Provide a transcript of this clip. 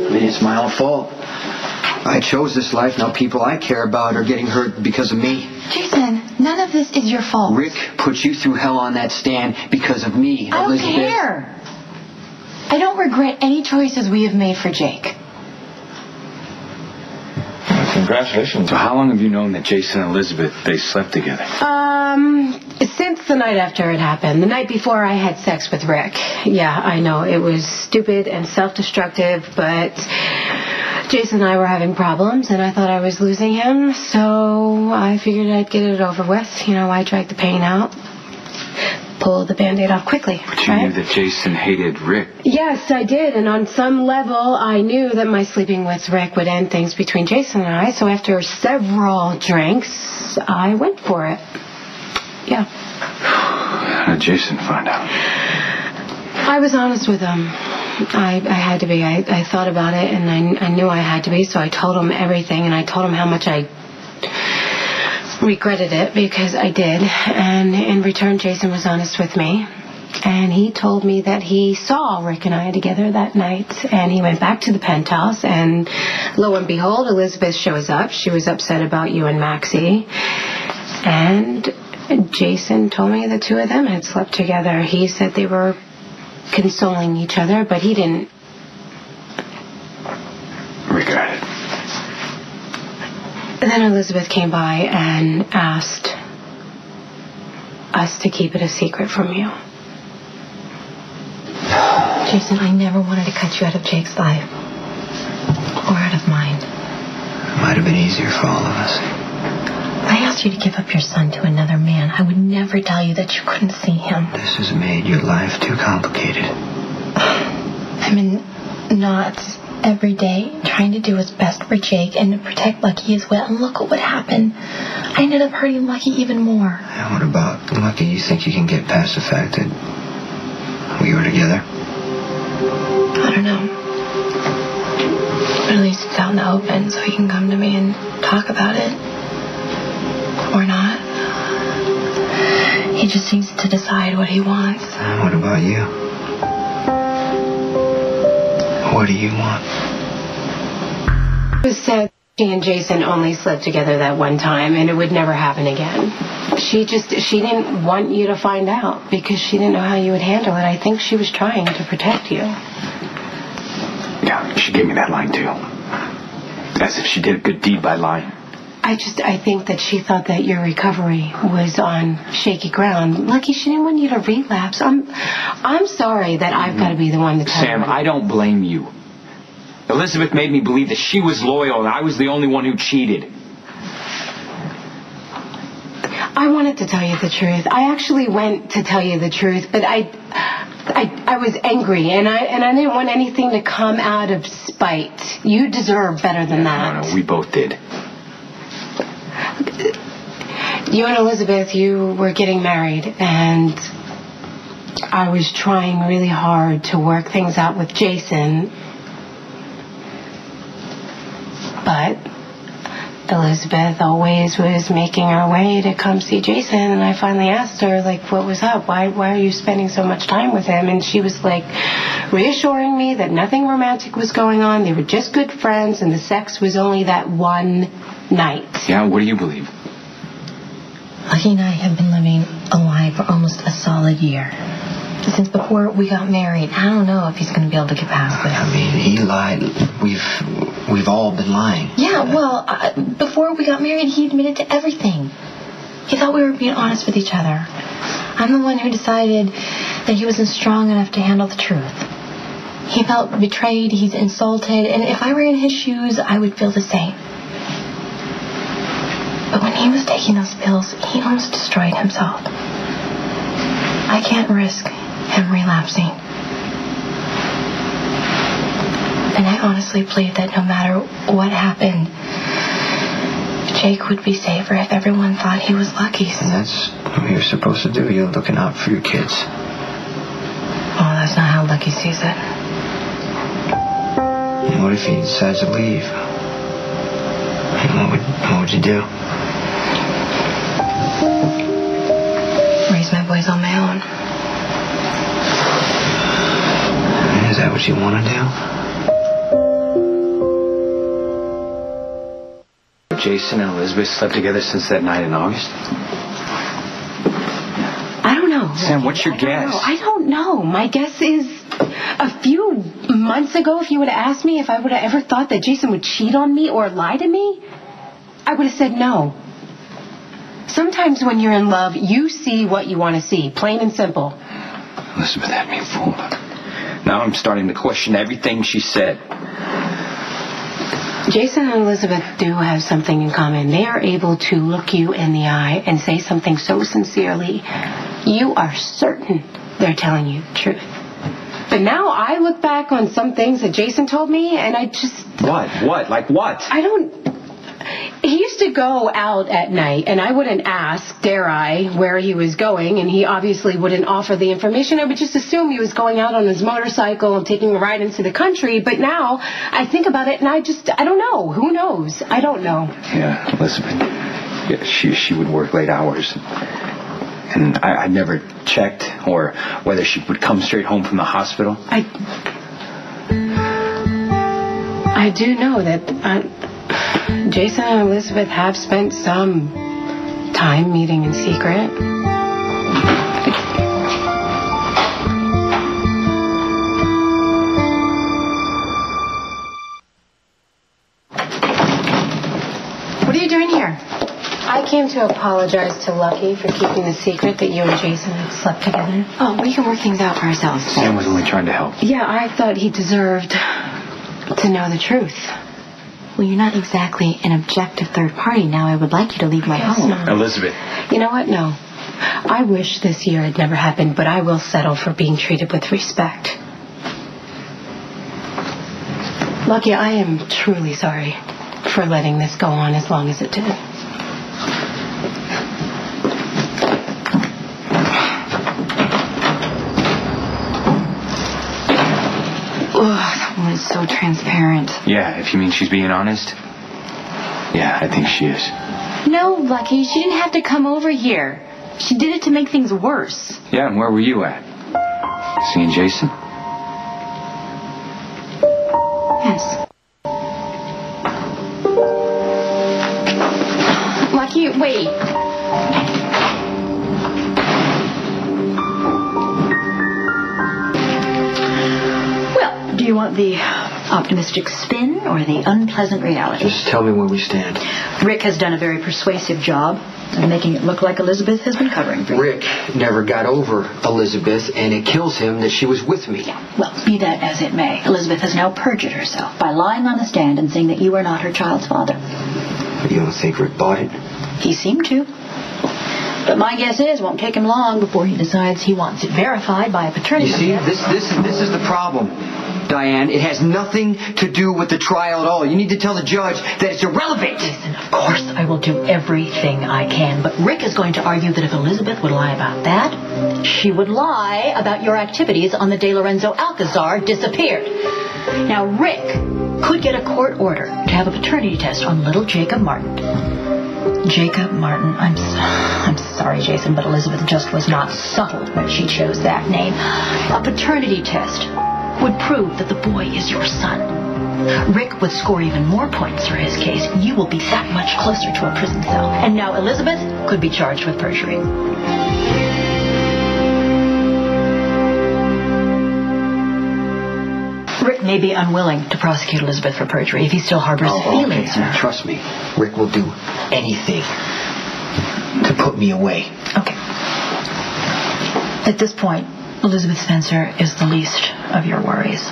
I mean, it's my own fault. I chose this life. Now people I care about are getting hurt because of me. Jason, none of this is your fault. Rick put you through hell on that stand because of me. I don't care. I don't regret any choices we have made for Jake. Congratulations. So how long have you known that Jason and Elizabeth, they slept together? Since the night after it happened. The night before I had sex with Rick. Yeah, I know. It was stupid and self-destructive, but Jason and I were having problems, and I thought I was losing him, so I figured I'd get it over with. You know, I dragged the pain out. Pull the Band-Aid off quickly. But you knew that Jason hated Rick. Yes, I did. And on some level, I knew that my sleeping with Rick would end things between Jason and I. So after several drinks, I went for it. Yeah. How did Jason find out? I was honest with him. I had to be. I thought about it, and I knew I had to be. So I told him everything, and I told him how much I regretted it, because I did. And in return, Jason was honest with me, and he told me that he saw Rick and I together that night, and he went back to the penthouse, and lo and behold, Elizabeth shows up. She was upset about you and Maxie, and Jason told me the two of them had slept together. He said they were consoling each other, but he didn't regret it. And then Elizabeth came by and asked us to keep it a secret from you. Jason, I never wanted to cut you out of Jake's life. Or out of mine. It might have been easier for all of us. I asked you to give up your son to another man. I would never tell you that you couldn't see him. This has made your life too complicated. I'm in knots every day, trying to do what's best for Jake and to protect Lucky as well. And look at what happened. I ended up hurting Lucky even more. And what about Lucky? You think you can get past the fact that we were together? I don't know. But at least it's out in the open, so he can come to me and talk about it. Or not. He just needs to decide what he wants. And what about you? What do you want? It was said she and Jason only slept together that one time, and it would never happen again. She didn't want you to find out because she didn't know how you would handle it. I think she was trying to protect you. Yeah, she gave me that line too. As if she did a good deed by lying. I think that she thought that your recovery was on shaky ground. Lucky, she didn't want you to relapse. I'm sorry that I've got to be the one to tell Sam, her. I don't blame you. Elizabeth made me believe that she was loyal and I was the only one who cheated. I wanted to tell you the truth. I actually went to tell you the truth, but I was angry, and I didn't want anything to come out of spite. You deserve better than that. No, we both did. You and Elizabeth, you were getting married, and I was trying really hard to work things out with Jason. But Elizabeth always was making her way to come see Jason, and I finally asked her, like, what was up? Why are you spending so much time with him? And she was, like, reassuring me that nothing romantic was going on. They were just good friends, and the sex was only that one night. Yeah, what do you believe? Lucky and I have been living a lie for almost a solid year. Since before we got married. I don't know if he's going to be able to get past this. I mean, he lied. We've all been lying. Yeah, well, before we got married, he admitted to everything. He thought we were being honest with each other. I'm the one who decided that he wasn't strong enough to handle the truth. He felt betrayed, he's insulted, and if I were in his shoes, I would feel the same. But when he was taking those pills, he almost destroyed himself. I can't risk him relapsing. And I honestly believe that no matter what happened, Jake would be safer if everyone thought he was Lucky's. And that's what you're supposed to do. You're looking out for your kids. Oh, that's not how Lucky sees it. And what if he decides to leave? What would you do? Raise my boys on my own. Is that what you want to do? that Jason and Elizabeth slept together since that night in August? I don't know. Sam, what's your guess? I don't know. My guess is a few months ago, if you would have asked me if I would have ever thought that Jason would cheat on me or lie to me, I would have said no. Sometimes when you're in love, you see what you want to see, plain and simple. Elizabeth had me fooled. Now I'm starting to question everything she said. Jason and Elizabeth do have something in common. They are able to look you in the eye and say something so sincerely, you are certain they're telling you the truth. But now I look back on some things that Jason told me, and I just... What? Like what? I don't... He used to go out at night, and I wouldn't ask, dare I, where he was going, and he obviously wouldn't offer the information. I would just assume he was going out on his motorcycle and taking a ride into the country. But now I think about it, and I don't know. Who knows? I don't know. Yeah, Elizabeth. Yeah, she would work late hours. And I never checked or whether she would come straight home from the hospital. I do know that Jason and Elizabeth have spent some time meeting in secret. What are you doing here? I came to apologize to Lucky for keeping the secret that you and Jason had slept together. Oh, we can work things out for ourselves. Sam was only trying to help. Yeah, I thought he deserved to know the truth. Well, you're not exactly an objective third party. Now I would like you to leave my home. No. Elizabeth. You know what? No. I wish this year had never happened, but I will settle for being treated with respect. Lucky, I am truly sorry for letting this go on as long as it did. That woman's so transparent. Yeah, if you mean she's being honest. Yeah, I think she is. No, Lucky, she didn't have to come over here. She did it to make things worse. Yeah, and where were you at? Seeing Jason? Yes. Lucky, wait. Do you want the optimistic spin or the unpleasant reality? Just tell me where we stand. Rick has done a very persuasive job of making it look like Elizabeth has been covering for you. Rick never got over Elizabeth, and it kills him that she was with me. Well, be that as it may, Elizabeth has now perjured herself by lying on the stand and saying that you are not her child's father. You don't think Rick bought it? He seemed to. But my guess is it won't take him long before he decides he wants it verified by a paternity. You see, this is the problem, Diane. It has nothing to do with the trial at all. You need to tell the judge that it's irrelevant. Listen, of course I will do everything I can, but Rick is going to argue that if Elizabeth would lie about that, she would lie about your activities on the De Lorenzo Alcazar disappeared. Now, Rick could get a court order to have a paternity test on little Jacob Martin. Jacob Martin. I'm sorry, Jason, but Elizabeth just was not subtle when she chose that name. A paternity test would prove that the boy is your son. Rick would score even more points for his case. You will be that much closer to a prison cell. And now Elizabeth could be charged with perjury. Rick may be unwilling to prosecute Elizabeth for perjury if he still harbors feelings. Okay. Trust me, Rick will do anything to put me away. Okay. At this point, Elizabeth Spencer is the least of your worries.